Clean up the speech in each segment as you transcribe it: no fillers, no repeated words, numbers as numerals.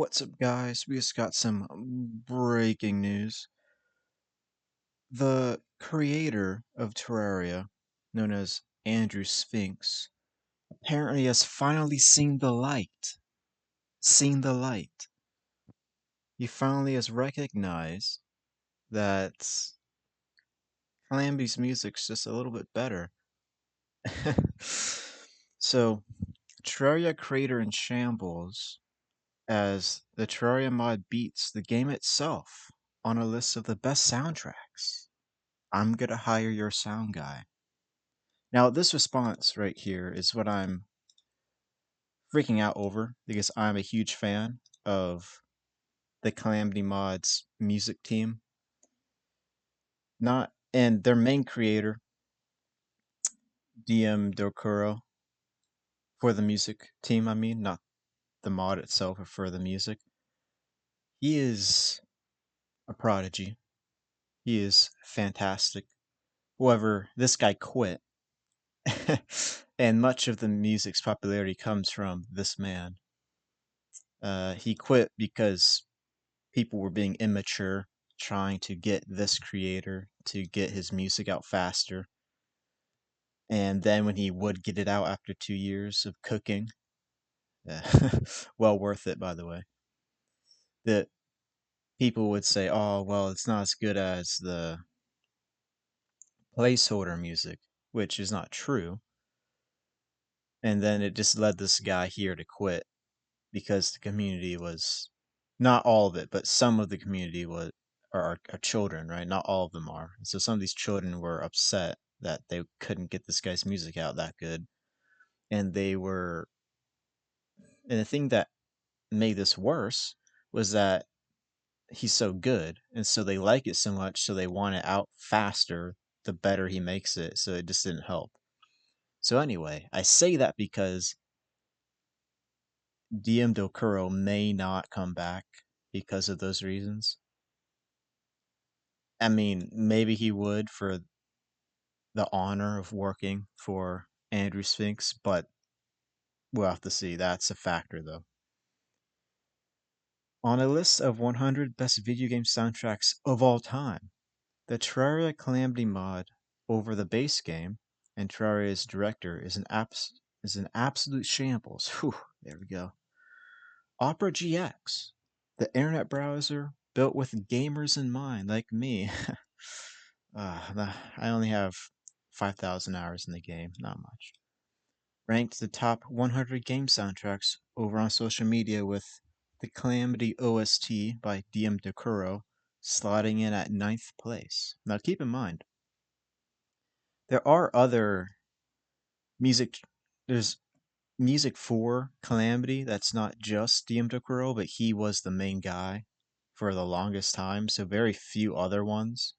What's up, guys? We just got some breaking news. The creator of Terraria, known as Andrew Spinks, apparently has finally seen the light. Seen the light. He finally has recognized that Calamity's music's just a little bit better. So, Terraria creator in shambles as the Terraria mod beats the game itself on a list of the best soundtracks. I'm gonna hire your sound guy. Now, this response right here is what I'm freaking out over because I'm a huge fan of the Calamity Mod's music team. Not and their main creator, DM Dokuro, for the music team, I mean, not the mod itself, but for the music. He is a prodigy. He is fantastic. However, this guy quit. And much of the music's popularity comes from this man. He quit because people were being immature, trying to get this creator to get his music out faster. And then when he would get it out after 2 years of cooking, well worth it, by the way, that people would say, oh, well, it's not as good as the placeholder music, which is not true. And then it just led this guy here to quit because the community was not all of it, but some of the community was are children, right? Not all of them are. So some of these children were upset that they couldn't get this guy's music out that good, and they were. And the thing that made this worse was that he's so good, and so they like it so much, so they want it out faster. The better he makes it, so it just didn't help. So anyway, I say that because DM Dokuro may not come back because of those reasons. I mean, maybe he would for the honor of working for Andrew Spinks, but we'll have to see. That's a factor, though. On a list of 100 best video game soundtracks of all time, the Terraria Calamity mod over the base game and Terraria's director is an absolute shambles. Whew, there we go. Opera GX, the internet browser built with gamers in mind, like me. I only have 5,000 hours in the game, not much. Ranked the top 100 game soundtracks over on social media with the Calamity OST by DM Dokuro slotting in at ninth place. Now keep in mind, there are other music, there's music for Calamity that's not just DM Dokuro, but he was the main guy for the longest time, so very few other ones.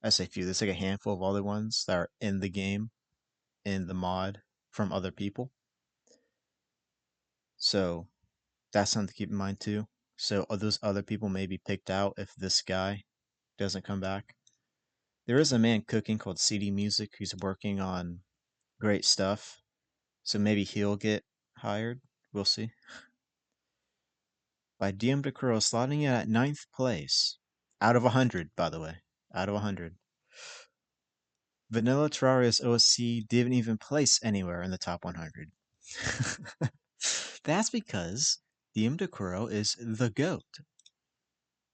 I say few, there's like a handful of other ones that are in the game, in the mod, from other people. So that's something to keep in mind too. So those other people may be picked out if this guy doesn't come back. There is a man cooking called CD Music who's working on great stuff. So maybe he'll get hired. We'll see. By DM Dokuro slotting it at ninth place. Out of 100, by the way. Out of 100. Vanilla Terraria's OSC didn't even place anywhere in the top 100. That's because DM Dokuro is the GOAT.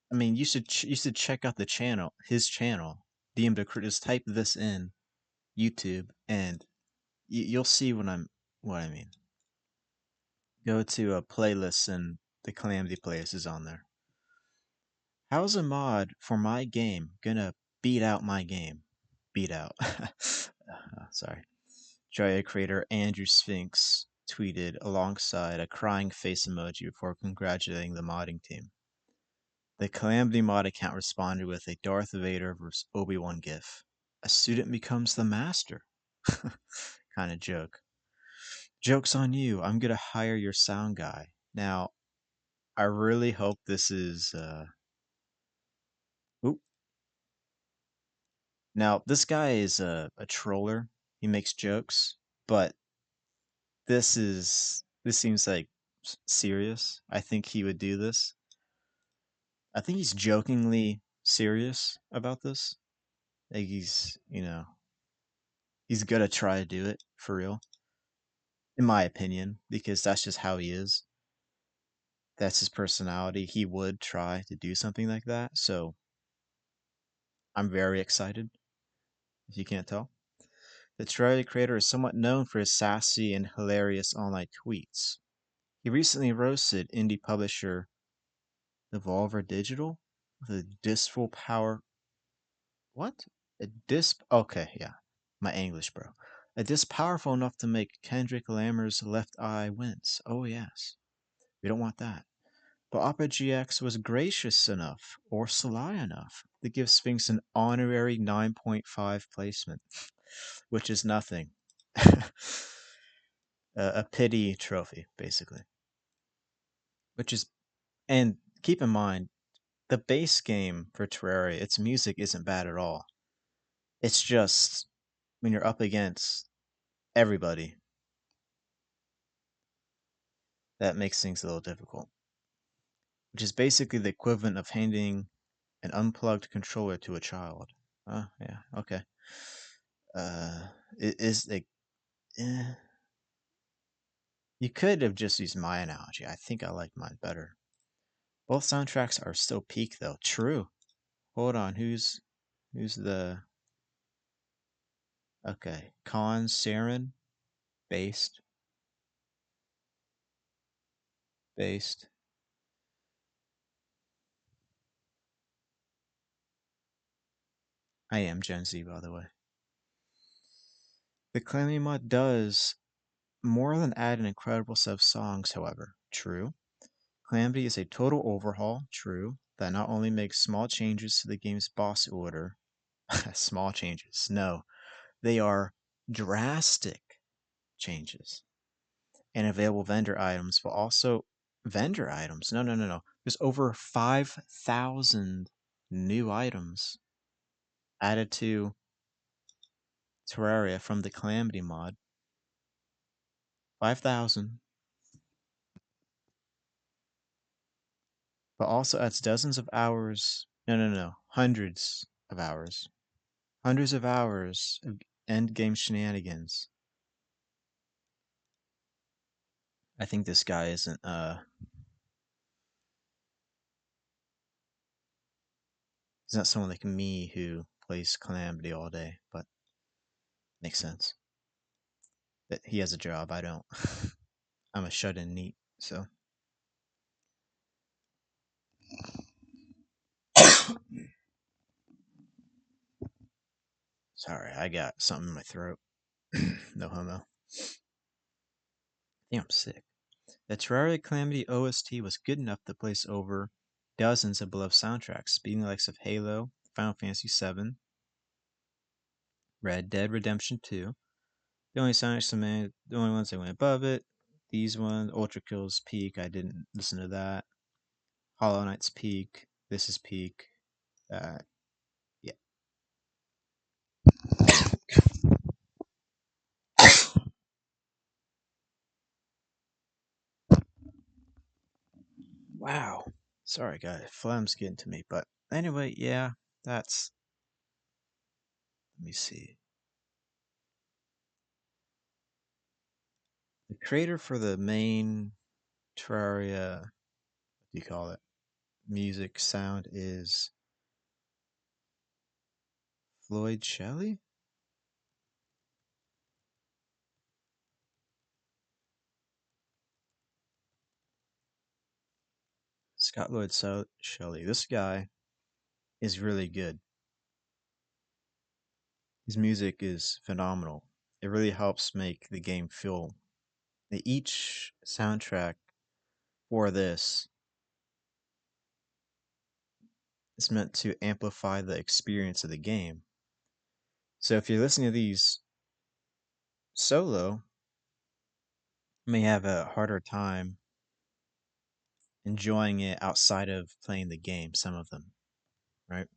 I mean, you should check out the channel, his channel, DM Dokuro. Just type this in YouTube, and you'll see what I mean. Go to a playlist, and the Calamity playlist is on there. How's a mod for my game gonna beat out my game? Beat out. Sorry. Terraria creator Andrew Spinks tweeted alongside a crying face emoji before congratulating the modding team. The Calamity Mod account responded with a Darth Vader vs. Obi-Wan gif. A student becomes the master. Kind of joke. Joke's on you. I'm gonna hire your sound guy. Now, I really hope this is Oop. Now, this guy is a troller. He makes jokes, but this seems like serious. I think he would do this. I think he's jokingly serious about this. Like he's gonna try to do it for real, in my opinion, because that's just how he is. That's his personality. He would try to do something like that. So I'm very excited, if you can't tell. The Terraria creator is somewhat known for his sassy and hilarious online tweets. He recently roasted indie publisher Evolver Digital with a disful power. What? A disc? Okay, yeah. My English, bro. A disc powerful enough to make Kendrick Lamar's left eye wince. Oh, yes. We don't want that. But Opera GX was gracious enough, or sly enough, to give Spinks an honorary 9.5 placement, which is nothing. A pity trophy, basically. Which is, and keep in mind, the base game for Terraria, its music isn't bad at all. It's just when you're up against everybody, that makes things a little difficult. Which is basically the equivalent of handing an unplugged controller to a child. Yeah, okay. Uh, it is like, eh. You could have just used my analogy. I think I like mine better. Both soundtracks are still peak though. True. Hold on, who's the okay? Con Saren based based. I am Gen Z, by the way. The Calamity Mod does more than add an incredible set of songs, however. True. Calamity is a total overhaul, true, that not only makes small changes to the game's boss order, small changes, no, they are drastic changes, and available vendor items, but also vendor items. No, no, no, no. There's over 5,000 new items added to Terraria from the Calamity mod. 5,000. But also adds dozens of hours. No, no, no. Hundreds of hours. Hundreds of hours of end game shenanigans. I think this guy isn't he's not someone like me who plays Calamity all day, but makes sense. That he has a job, I don't. I'm a shut in neat, so sorry, I got something in my throat. No homo. I think I'm sick. The Terraria Calamity OST was good enough to place over dozens of beloved soundtracks, beating the likes of Halo, Final Fantasy VII, Red Dead Redemption 2. The only soundtracks, the only ones that went above it, these ones, Ultra Kills Peak. I didn't listen to that. Hollow Knight's Peak. This is Peak. Uh, yeah. Wow. Sorry, guys. Phlegm's getting to me. But anyway, yeah, that's. Let me see. The creator for the main Terraria, what do you call it? Music sound is Floyd Shelley? Scott Lloyd Shelley. This guy is really good. His music is phenomenal. It really helps make the game feel. Each soundtrack for this is meant to amplify the experience of the game. So if you're listening to these solo, you may have a harder time enjoying it outside of playing the game, some of them, right?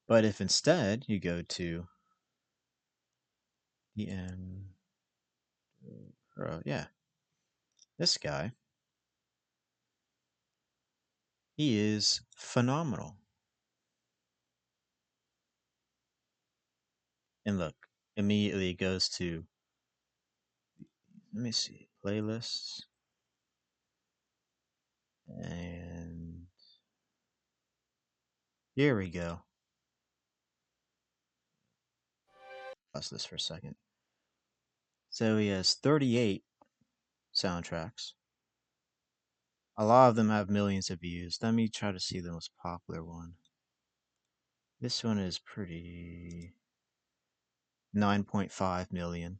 But if instead you go to DM Dokuro, yeah, this guy, He is phenomenal. And look, immediately it goes to, let me see, playlists. And here we go. Pause this for a second. So he has 38 soundtracks. A lot of them have millions of views. Let me try to see the most popular one. This one is pretty 9.5 million.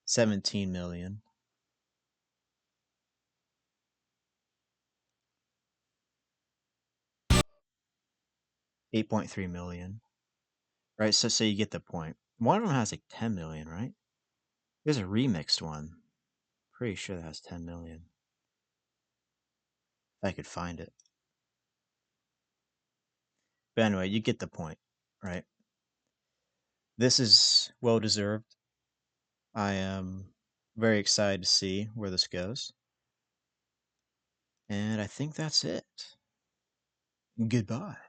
17 million. 8.3 million. Right, so you get the point. One of them has like 10 million, right? There's a remixed one. Pretty sure that has 10 million. If I could find it. But anyway, you get the point, right? This is well deserved. I am very excited to see where this goes. And I think that's it. Goodbye.